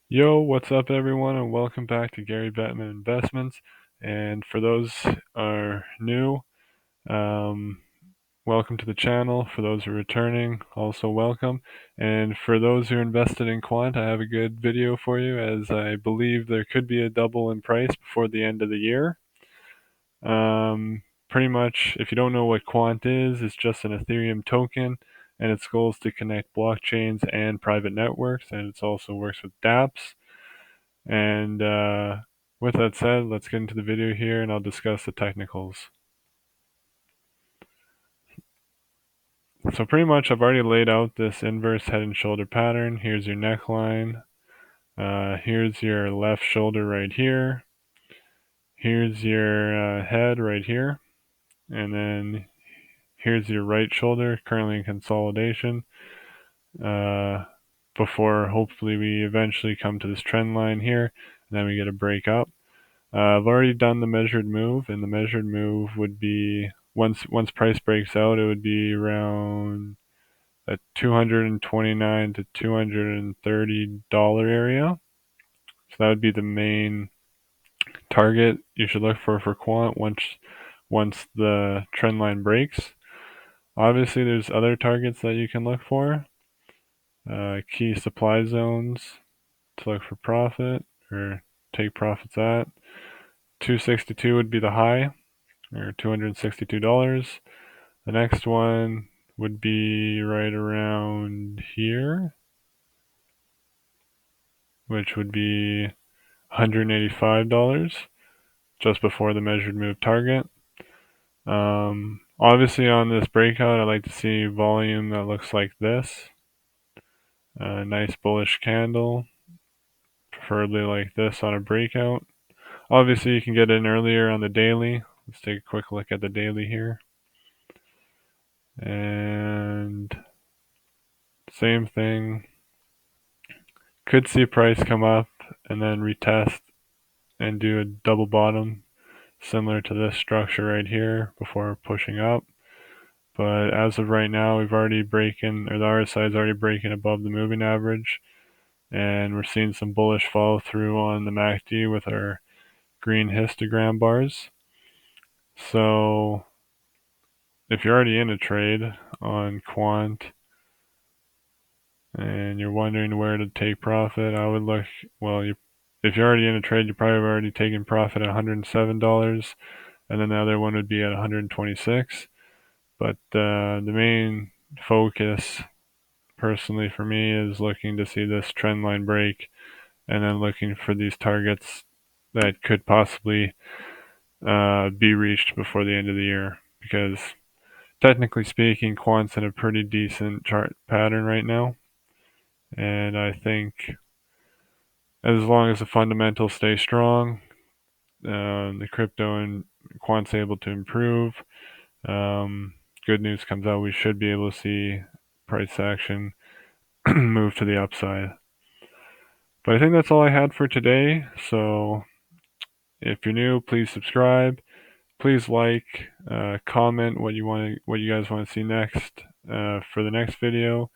Yo, what's up everyone, and welcome back to Gary Bettman Investments. And for those are new, um, welcome to the channel. For those who are returning, also welcome. And for those who are invested in Quant, I have a good video for you, as I believe there could be a double in price before the end of the year. Pretty much, if you don't know what Quant is, it's just an Ethereum token, and its goal is to connect blockchains and private networks, and it also works with dApps. And with that said, let's get into the video here and I'll discuss the technicals. So pretty much I've already laid out this inverse head and shoulder pattern. Here's your neckline. Here's your left shoulder right here. Here's your head right here. And then here's your right shoulder, currently in consolidation. Before hopefully we eventually come to this trend line here, and then we get a break up. I've already done the measured move, and the measured move would be once price breaks out, it would be around a $229 to $230 area. So that would be the main target you should look for Quant once the trend line breaks. Obviously, there's other targets that you can look for. Key supply zones to look for profit or take profits at. 262 would be the high, or $262. The next one would be right around here, which would be $185, just before the measured move target. Obviously on this breakout, I like to see volume that looks like this. A nice bullish candle, preferably like this on a breakout. Obviously you can get in earlier on the daily. Let's take a quick look at the daily here. And same thing. Could see price come up and then retest and do a double bottom similar to this structure right here before pushing up. But as of right now, we've already breaking, or the RSI is already breaking above the moving average, and we're seeing some bullish follow through on the MACD with our green histogram bars. So if you're already in a trade on Quant and you're wondering where to take profit, I would look, well, if you're already in a trade, you're probably already taking profit at $107, and then the other one would be at 126. But the main focus, personally for me, is looking to see this trend line break, and then looking for these targets that could possibly be reached before the end of the year, because technically speaking, Quant's in a pretty decent chart pattern right now. And I think as long as the fundamentals stay strong, the crypto and Quant's able to improve, good news comes out, we should be able to see price action move to the upside. But I think that's all I had for today. So if you're new, please subscribe. Please like, comment what you guys want to see next for the next video,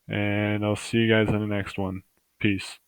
and I'll see you guys in the next one. Peace.